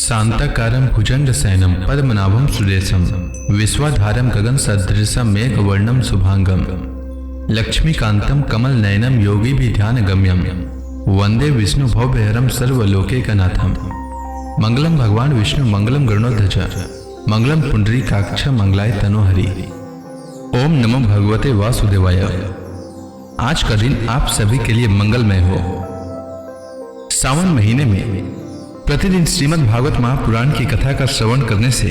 शांताकारं भुजंगशयनं पद्मनाभं सुरेशं विश्वाधारं गगनसदृशं मेघवर्णं शुभांगं लक्ष्मीकान्तं कमलनयनं योगिभिध्यानगम्यं वंदे विष्णु भवभयहरं सर्वलोकैकनाथं। मंगलम भगवान विष्णु मंगलम गरुड़ध्वज मंगलम पुंडरीकाक्ष मंगलाय तनोहरि। ओम नमो भगवते वासुदेवाय। आज का दिन आप सभी के लिए मंगलमय हो। सावन महीने में प्रतिदिन श्रीमद् भागवत महापुराण की कथा का श्रवण करने से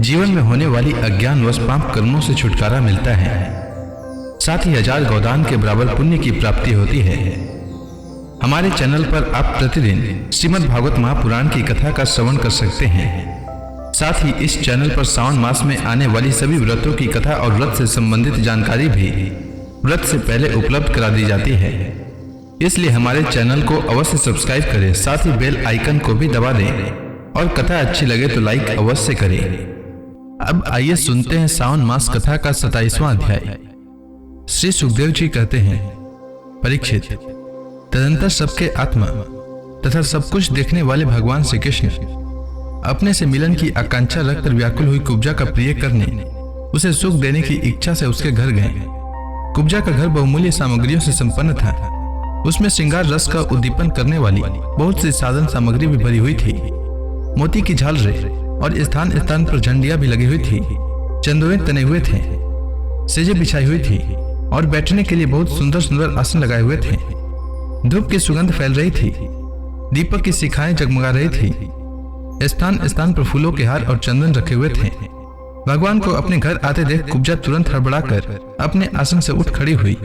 जीवन में होने वाली अज्ञान व पाप कर्मों से छुटकारा मिलता है, साथ ही 1000 गोदान के बराबर पुण्य की प्राप्ति होती है। हमारे चैनल पर आप प्रतिदिन श्रीमद् भागवत महापुराण की कथा का श्रवण कर सकते हैं। साथ ही इस चैनल पर सावन मास में आने वाली सभी व्रतों की कथा और व्रत से संबंधित जानकारी भी व्रत से पहले उपलब्ध करा दी जाती है। इसलिए हमारे चैनल को अवश्य सब्सक्राइब करें, साथ ही बेल आइकन को भी दबा दें और कथा अच्छी लगे तो लाइक अवश्य करें। अब आइए सुनते हैं सावन मास कथा का 27वां अध्याय। श्री सुखदेव जी कहते हैं, परीक्षित, तदंतर सबके आत्मा तथा सब कुछ देखने वाले भगवान श्री कृष्ण अपने से मिलन की आकांक्षा रखकर व्याकुल हुई कुब्जा का प्रिय करने, उसे सुख देने की इच्छा से उसके घर गए। कुब्जा का घर बहुमूल्य सामग्रियों से संपन्न था। उसमें श्रृंगार रस का उद्दीपन करने वाली बहुत सी साधन सामग्री भी भरी हुई थी। मोती की झालरें और स्थान स्थान पर झंडियां भी लगी हुई थी। चंदोए तने हुए थे, सेजें बिछाई हुई थी और बैठने के लिए बहुत सुंदर सुंदर आसन लगाए हुए थे। धूप की सुगंध फैल रही थी, दीपक की शिखाएं जगमगा रही थी। स्थान स्थान पर फूलों के हार और चंदन रखे हुए थे। भगवान को अपने घर आते देख कुब्जा तुरंत हड़बड़ाकर अपने आसन से उठ खड़ी हुई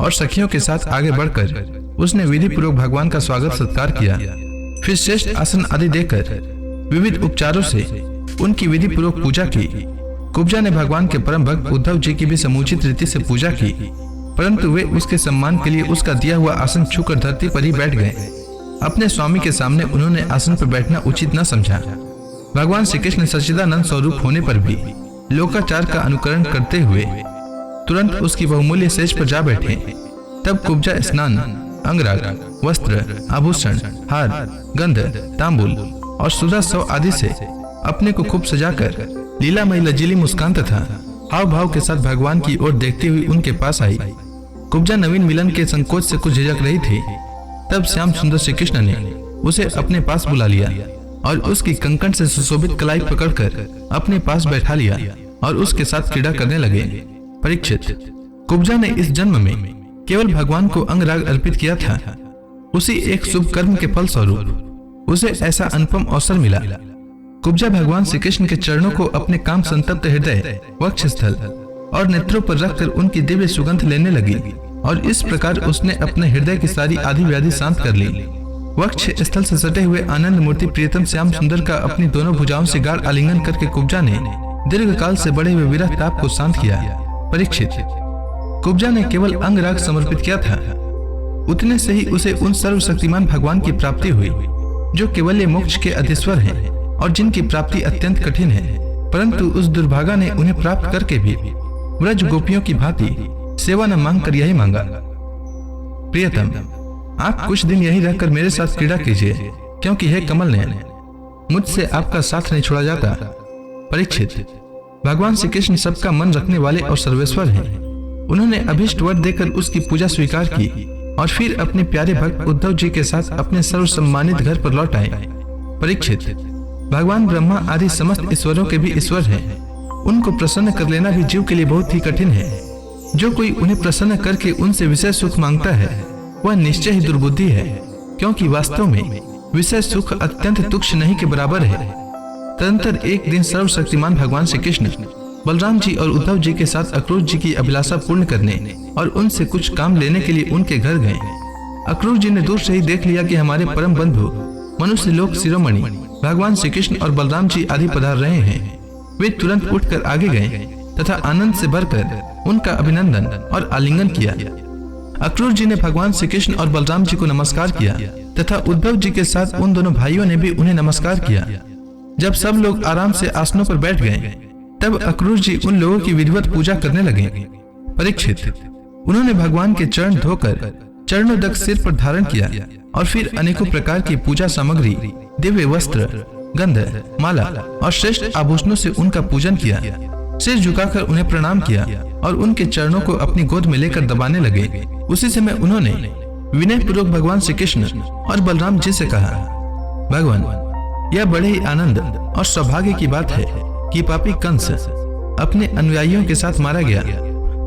और सखियों के साथ आगे बढ़कर उसने विधि पूर्वक भगवान का स्वागत सत्कार किया। फिर श्रेष्ठ आसन आदि देकर विविध उपचारों से उनकी विधि पूर्वक पूजा की। कुब्जा ने भगवान के परम भक्त उद्धव जी की भी समुचित रीति से पूजा की, परंतु वे उसके सम्मान के लिए उसका दिया हुआ आसन छूकर धरती पर ही बैठ गए। अपने स्वामी के सामने उन्होंने आसन पर बैठना उचित न समझा। भगवान श्री कृष्ण सच्चिदानंद स्वरूप होने पर भी लोकाचार का अनुकरण करते हुए तुरंत उसकी बहुमूल्य सेज पर जा बैठे। तब कुब्जा स्नान, अंगराग, वस्त्र, आभूषण, हार, गंध, तांबूल और सुधा सौ आदि से अपने को खूब सजाकर लीलामयी लजीली मुस्कान तथा हाव भाव के साथ भगवान की ओर देखती हुई उनके पास आई। कुब्जा नवीन मिलन के संकोच से कुछ झिझक रही थी। तब श्याम सुंदर श्री कृष्ण ने उसे अपने पास बुला लिया और उसकी कंकण से सुशोभित कलाई पकड़कर अपने पास बैठा लिया और उसके साथ क्रीड़ा करने लगे। परीक्षित, कुब्जा ने इस जन्म में केवल भगवान को अंगराग अर्पित किया था। उसी एक शुभ कर्म के फल स्वरूप उसे ऐसा अनुपम अवसर मिला। कुब्जा भगवान श्री कृष्ण के चरणों को अपने काम संतप्त हृदय, वक्षस्थल और नेत्रों पर रखकर उनकी दिव्य सुगंध लेने लगी और इस प्रकार उसने अपने हृदय की सारी आदि व्याधि शांत कर ली। वक्ष स्थल से सटे हुए आनंद मूर्ति प्रियतम श्याम सुंदर का अपनी दोनों भुजाओं से गाढ़ आलिंगन करके कुब्जा ने दीर्घ काल से बढ़े हुए विरह ताप को शांत किया। परीक्षित, कुब्जा ने केवल अंगराग समर्पित किया था, उतने से ही उसे उन सर्वशक्तिमान भगवान की प्राप्ति हुई जो केवल मोक्ष के अधीश्वर हैं और जिनकी प्राप्ति अत्यंत कठिन है। परंतु उस दुर्भागा ने उन्हें प्राप्त करके भी व्रज गोपियों की भांति सेवा न मांग कर यही मांगा, प्रियतम, आप कुछ दिन यही रहकर मेरे साथ क्रीड़ा कीजिए, क्योंकि हे कमल नयन, मुझसे आपका साथ नहीं छोड़ा जाता। परीक्षित, भगवान श्री कृष्ण सबका मन रखने वाले और सर्वेश्वर हैं। उन्होंने अभिष्ट वर देकर उसकी पूजा स्वीकार की और फिर अपने प्यारे भक्त उद्धव जी के साथ अपने सर्व सम्मानित घर पर लौट आए। परीक्षित, भगवान ब्रह्मा आदि समस्त ईश्वरों के भी ईश्वर हैं। उनको प्रसन्न कर लेना भी जीव के लिए बहुत ही कठिन है। जो कोई उन्हें प्रसन्न करके उनसे विषय सुख मांगता है वह निश्चय ही दुर्बुद्धि है, क्योंकि वास्तव में विषय सुख अत्यंत तुच्छ नहीं के बराबर है। तदंतर एक दिन सर्वशक्तिमान भगवान श्री कृष्ण बलराम जी और उद्धव जी के साथ अक्रूर जी की अभिलाषा पूर्ण करने और उनसे कुछ काम लेने के लिए उनके घर गए। अक्रूर जी ने दूर से ही देख लिया कि हमारे परम बंधु मनुष्य लोक शिरोमणि भगवान श्री कृष्ण और बलराम जी आदि पधार रहे हैं। वे तुरंत उठकर आगे गए तथा आनंद से भरकर उनका अभिनंदन और आलिंगन किया। अक्रूर जी ने भगवान श्री कृष्ण और बलराम जी को नमस्कार किया तथा उद्धव जी के साथ उन दोनों भाइयों ने भी उन्हें नमस्कार किया। जब सब लोग आराम से आसनों पर बैठ गए तब अक्रूर जी उन लोगों की विधिवत पूजा करने लगे। परीक्षित, उन्होंने भगवान के चरण धोकर चरणों तक सिर पर धारण किया और फिर अनेकों प्रकार की पूजा सामग्री, दिव्य वस्त्र गंध, माला और श्रेष्ठ आभूषणों से उनका पूजन किया। सिर झुकाकर उन्हें प्रणाम किया और उनके चरणों को अपनी गोद में लेकर दबाने लगे। उसी समय उन्होंने विनय पूर्वक भगवान श्री कृष्ण और बलराम जी से कहा, भगवान, यह बड़े ही आनंद और सौभाग्य की बात है कि पापी कंस अपने अनुयायियों के साथ मारा गया।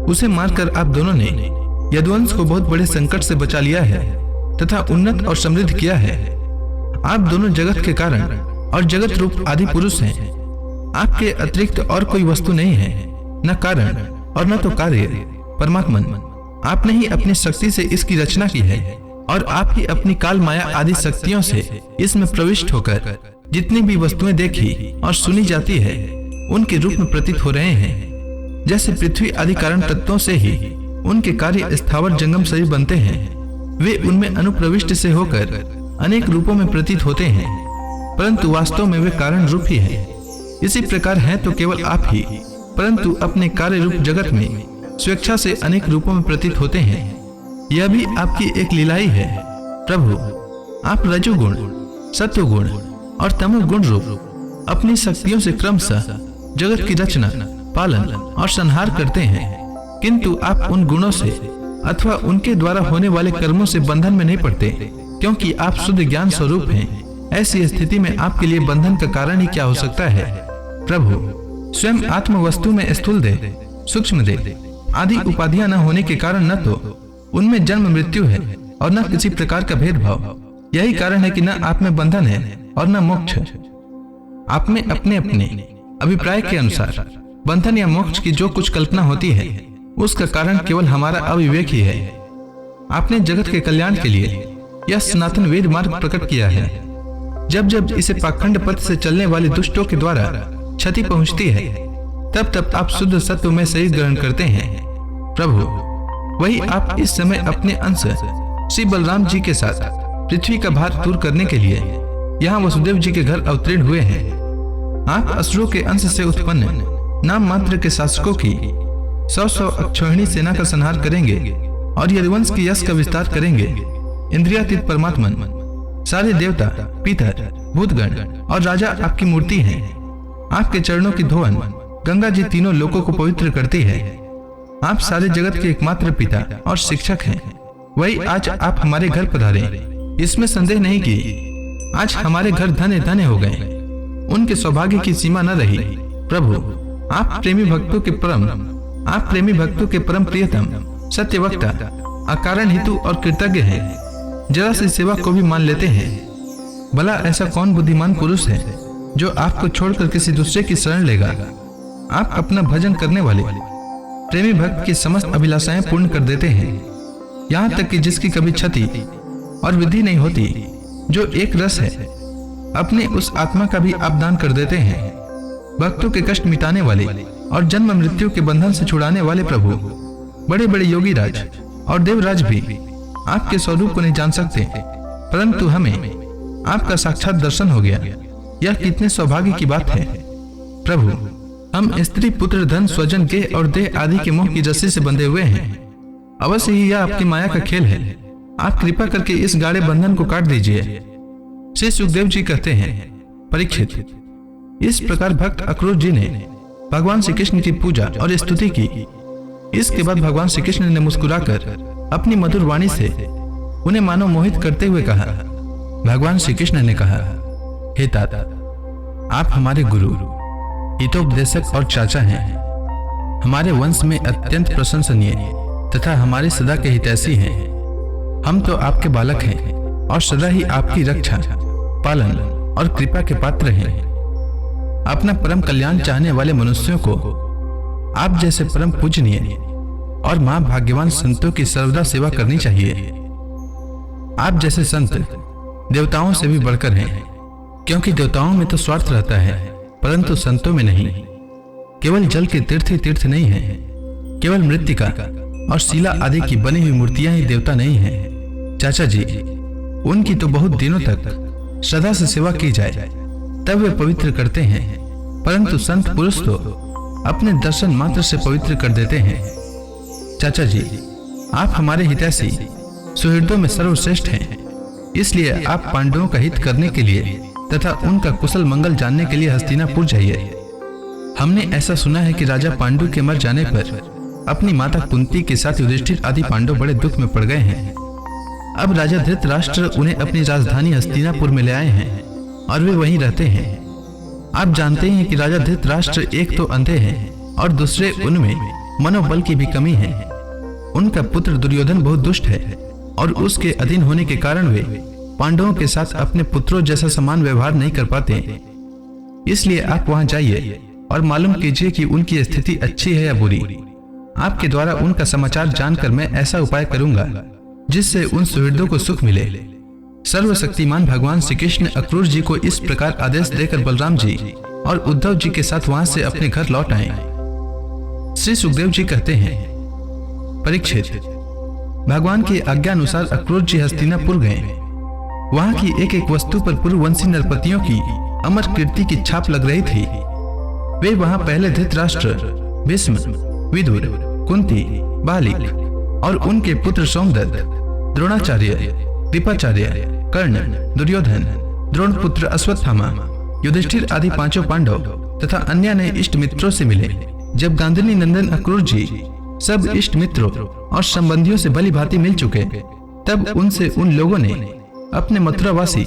उसे मारकर आप दोनों ने यदुवंश को बहुत बड़े संकट से बचा लिया है तथा उन्नत और समृद्ध किया है। आप दोनों जगत के कारण और जगत रूप आदि पुरुष हैं। आपके अतिरिक्त और कोई वस्तु नहीं है, न कारण और न तो कार्य। परमात्मन, आपने ही अपनी शक्ति से इसकी रचना की है और आप ही अपनी काल माया आदि शक्तियों से इसमें प्रविष्ट होकर जितनी भी वस्तुएं देखी और सुनी जाती है उनके रूप में प्रतीत हो रहे हैं। जैसे पृथ्वी आदि कारण तत्वों से ही उनके कार्य स्थावर जंगम शरीर बनते हैं, वे उनमें अनुप्रविष्ट से होकर अनेक रूपों में प्रतीत होते हैं, परंतु वास्तव में वे कारण रूप ही हैं। इसी प्रकार है तो केवल आप ही, परंतु अपने कार्य रूप जगत में स्वेच्छा से अनेक रूपों में प्रतीत होते हैं। यह भी आपकी एक लीला ही है। प्रभु, आप रजोगुण, सत्वगुण और तमोगुण रूप अपनी शक्तियों से क्रमशः जगत की रचना, पालन और संहार करते हैं, किंतु आप उन गुणों से अथवा उनके द्वारा होने वाले कर्मों से बंधन में नहीं पड़ते, क्योंकि आप शुद्ध ज्ञान स्वरूप हैं। ऐसी स्थिति में आपके लिए बंधन का कारण ही क्या हो सकता है। प्रभु, स्वयं आत्म वस्तु में स्थूल देह, सूक्ष्म देह आदि उपाधियां न होने के कारण न तो उनमें जन्म मृत्यु है और न किसी प्रकार का भेदभाव। यही कारण है कि न आप में बंधन है और न मोक्ष। आप में अपने अपने अभिप्राय के अनुसार बंधन या मोक्ष की जो कुछ कल्पना होती है उसका कारण केवल हमारा अविवेक ही है। आपने जगत के कल्याण के लिए यह सनातन वेद मार्ग प्रकट किया है। जब जब इसे पाखंड पथ से चलने वाले दुष्टों के द्वारा क्षति पहुंचती है, तब तब आप शुद्ध सत्व में शरीर ग्रहण करते हैं। प्रभु, वही आप इस समय अपने अंश श्री बलराम जी के साथ पृथ्वी का भार दूर करने के लिए यहाँ वसुदेव जी के घर अवतीर्ण हुए हैं। आप असुरों के अंश से उत्पन्न नाम मात्र के शासकों की 100 अक्षौहिणी सेना का संहार करेंगे और यदुवंश की यश का विस्तार करेंगे। इंद्रियातीत परमात्मन, सारे देवता, पितर, भूतगण और राजा आपकी मूर्ति हैं। आपके चरणों की धोवन गंगा जी तीनों लोकों को पवित्र करती है। आप सारे जगत के एकमात्र पिता और शिक्षक हैं। वही आज आप हमारे घर पधारे, इसमें संदेह नहीं कि आज हमारे घर धन्य धन्य हो गए। उनके सौभाग्य की सीमा न रही। प्रभु, आप प्रेमी भक्तों के परम प्रियतम, सत्यवक्ता, अकारण हेतु और कृतज्ञ हैं। जरा सी सेवा को भी मान लेते हैं। भला ऐसा कौन बुद्धिमान पुरुष है जो आपको छोड़कर किसी दूसरे की शरण लेगा। आप अपना भजन करने वाले प्रेमी भक्त की समस्त अभिलाषाएं पूर्ण कर देते हैं, यहाँ तक कि जिसकी कभी क्षति और विधि नहीं होती, जो एक रस है, अपने उस आत्मा का भी आप दान कर देते हैं। भक्तों के कष्ट मिटाने वाले और जन्म मृत्यु के बंधन से छुड़ाने वाले प्रभु, बड़े बड़े योगी राज और देवराज भी आपके स्वरूप को नहीं जान सकते, परंतु हमें आपका साक्षात दर्शन हो गया। यह कितने सौभाग्य की बात है। प्रभु, हम स्त्री, पुत्र, धन, स्वजन के और देह आदि के मोह की रस्सी से बंधे हुए हैं। अवश्य ही यह आपकी माया का खेल है। आप कृपा करके इस गाढ़े बंधन को काट दीजिए। श्री सुखदेव जी कहते हैं, परीक्षित, इस प्रकार भक्त अक्रूर जी ने भगवान श्री कृष्ण की पूजा और स्तुति की। इसके बाद भगवान श्री कृष्ण ने मुस्कुराकर अपनी मधुर वाणी से उन्हें मानो मोहित करते हुए कहा। भगवान श्री कृष्ण ने कहा, हे तात, आप हमारे गुरु, हितोपदेशक और चाचा हैं। हमारे वंश में अत्यंत प्रशंसनीय तथा हमारे सदा के हितैषी हैं। हम तो आपके बालक हैं और सदा ही आपकी रक्षा, पालन और कृपा के पात्र हैं। अपना परम कल्याण चाहने वाले मनुष्यों को आप जैसे परम पूजनीय और महाभाग्यवान संतों की सर्वदा सेवा करनी चाहिए। आप जैसे संत देवताओं से भी बढ़कर हैं, क्योंकि देवताओं में तो स्वार्थ रहता है, परंतु संतों में नहीं। केवल जल के तीर्थ ही तीर्थ नहीं है, केवल मृत्तिका और शिला आदि की बनी हुई मूर्तियां ही देवता नहीं हैं। चाचा जी, उनकी तो बहुत दिनों तक श्रद्धा से सेवा की जाए तब वे पवित्र करते हैं, परंतु संत पुरुष तो अपने दर्शन मात्र से पवित्र कर देते हैं। चाचा जी, आप हमारे हितैषी सुहृदों में सर्वश्रेष्ठ हैं, इसलिए आप पांडवों का हित करने के लिए तथा उनका कुशल मंगल जानने के लिए हस्तिनापुर जाइए। हमने ऐसा सुना है कि राजा पांडु के मर जाने पर अपनी माता कुंती के साथ युधिष्ठिर आदि पांडव बड़े दुख में पड़ गए हैं। अब राजा धृतराष्ट्र उन्हें अपनी राजधानी हस्तिनापुर में ले आए हैं और वे वहीं रहते हैं। आप जानते हैं कि राजा धृतराष्ट्र एक तो अंधे हैं और दूसरे उनमें मनोबल की भी कमी है। उनका पुत्र दुर्योधन बहुत दुष्ट है और उसके अधीन होने के कारण वे पांडवों के साथ अपने पुत्रों जैसा समान व्यवहार नहीं कर पाते। इसलिए आप वहां जाइए और मालूम कीजिए कि उनकी स्थिति अच्छी है या बुरी। आपके द्वारा उनका समाचार जानकर मैं ऐसा उपाय करूंगा जिससे उन सुहृदों को सुख मिले। सर्वशक्तिमान भगवान श्री कृष्ण अक्रूर जी को इस प्रकार आदेश देकर बलराम जी और उद्धव जी के साथ वहां से अपने घर लौट आए। श्री सुखदेव जी कहते हैं, परीक्षित, भगवान की आज्ञानुसार अक्रूर जी हस्तिनापुर गए। वहां की एक एक वस्तु पर पूर्ववंशी नरपतियों की अमर कीर्ति की छाप लग रही थी। वे वहां पहले धृतराष्ट्र, भीष्म, विदुर, कुंती, बालिक और उनके पुत्र सोमदत्त, द्रोणाचार्य, कृपाचार्य, कर्ण, दुर्योधन, द्रोणपुत्र अश्वत्थामा, युधिष्ठिर आदि पांचों पांडव तथा अन्य नए इष्ट मित्रों से मिले। जब गांधनी नंदन अक्रूर जी सब इष्ट मित्रों और संबंधियों से भली भांति मिल चुके, तब उनसे उन लोगों ने अपने मथुरावासी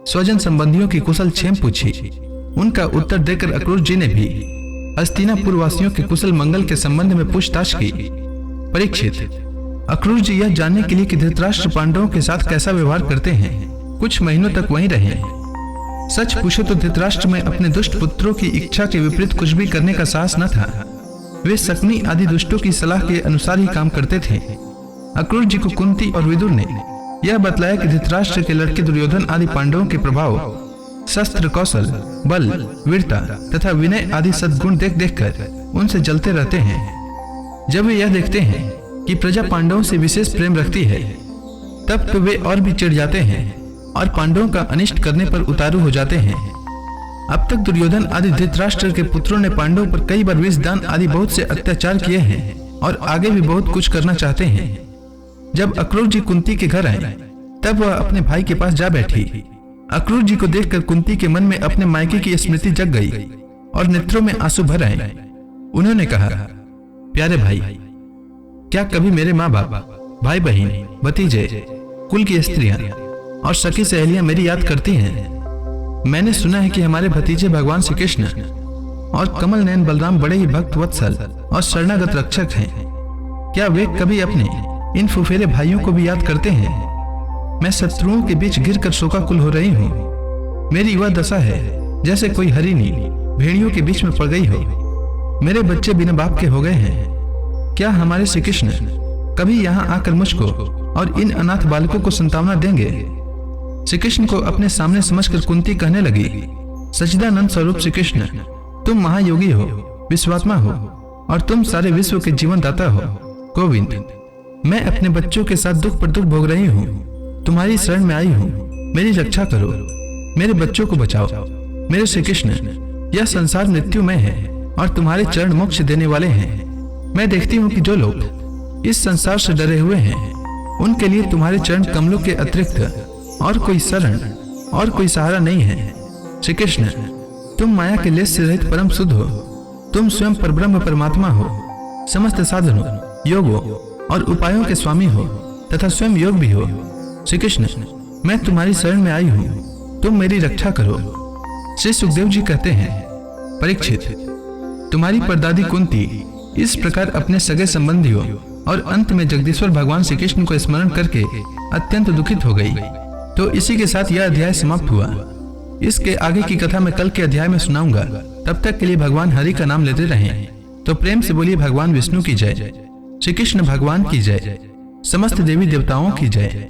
स्वजन संबंधियों की कुशल क्षेम पूछी। उनका उत्तर देकर अक्रूर जी ने भी हस्तिनापुर वासियों के कुशल मंगल के संबंध में पूछताछ की। परीक्षित, अक्रूर जी यह जानने के लिए कि धृतराष्ट्र पांडवों के साथ कैसा व्यवहार करते हैं, कुछ महीनों तक वहीं रहे। सच पूछो तो धृतराष्ट्र में अपने दुष्ट पुत्रों की इच्छा के विपरीत कुछ भी करने का साहस न था। वे शकुनी आदि दुष्टों की सलाह के अनुसार ही काम करते थे। अक्रूर जी को कुंती और विदुर ने यह बतलाया कि धृतराष्ट्र के लड़के दुर्योधन आदि पांडवों के प्रभाव, शस्त्र कौशल, बल, वीरता तथा विनय आदि सद्गुण देख देखकर उनसे जलते रहते हैं। जब वे यह देखते हैं कि प्रजा पांडवों से विशेष प्रेम रखती है, तब तो वे और भी चिढ़ जाते हैं और पांडवों का अनिष्ट करने पर उतारू हो जाते हैं। अब तक दुर्योधन आदि धृतराष्ट्र के पुत्रों ने पांडवों पर कई बार विष दान आदि बहुत से अत्याचार किए हैं और आगे भी बहुत कुछ करना चाहते हैं। जब अक्रूर जी कुंती के घर आए, तब वह अपने भाई के पास जा बैठी। अक्रूर जी को देखकर कुंती के मन में अपने मायके की स्मृति जग गई और नेत्रों में आंसू भर आए। उन्होंने कहा, प्यारे भाई, क्या कभी मेरे माँ बाप, भाई बहन, भतीजे, कुल की स्त्रियां और सखी सहेलियां मेरी याद करती हैं? मैंने सुना है कि हमारे भतीजे भगवान श्री कृष्ण और कमल नयन बलराम बड़े ही भक्त वत्सल और शरणागत रक्षक हैं। क्या वे कभी अपने इन फुफेरे भाइयों को भी याद करते हैं? मैं शत्रुओं के बीच गिरकर शोकाकुल हो रही हूँ। मेरी वह दशा है जैसे कोई हरिणी भेड़ियों के बीच में पड़ गई हो। मेरे बच्चे बिना बाप के हो गए हैं। क्या हमारे श्री कृष्ण कभी यहाँ आकर मुझको और इन अनाथ बालकों को संतावना देंगे? श्री कृष्ण को अपने सामने समझकर कुंती कहने लगी, सच्चिदानंद स्वरूप श्री कृष्ण, तुम महायोगी हो, विश्वात्मा हो और तुम सारे विश्व के जीवन दाता हो। गोविंद, मैं अपने बच्चों के साथ दुख पर दुख भोग रही हूँ। तुम्हारी शरण में आई हूँ, मेरी रक्षा करो, मेरे बच्चों को बचाओ। मेरे श्री कृष्ण, यह संसार मृत्युमय है और तुम्हारे चरण मोक्ष देने वाले हैं। मैं देखती हूँ कि जो लोग इस संसार से डरे हुए हैं, उनके लिए तुम्हारे चरण कमलों के अतिरिक्त और कोई शरण और कोई सहारा नहीं है। श्री कृष्ण, तुम माया के लेस से रहित परम शुद्ध हो। तुम स्वयं परब्रह्म परमात्मा हो, समस्त साधनों, योगों और उपायों के स्वामी हो तथा स्वयं योग भी हो। श्री कृष्ण, मैं तुम्हारी शरण में आई हूँ, तुम मेरी रक्षा करो। श्री सुखदेव जी कहते हैं, परीक्षित, तुम्हारी परदादी कुंती इस प्रकार अपने सगे संबंधियों और अंत में जगदीश्वर भगवान श्री कृष्ण को स्मरण करके अत्यंत दुखित हो गई। तो इसी के साथ यह अध्याय समाप्त हुआ। इसके आगे की कथा मैं कल के अध्याय में सुनाऊंगा। तब तक के लिए भगवान हरि का नाम लेते रहें। तो प्रेम से बोलिए भगवान विष्णु की जय, श्री कृष्ण भगवान की जय, समस्त देवी देवताओं की जय।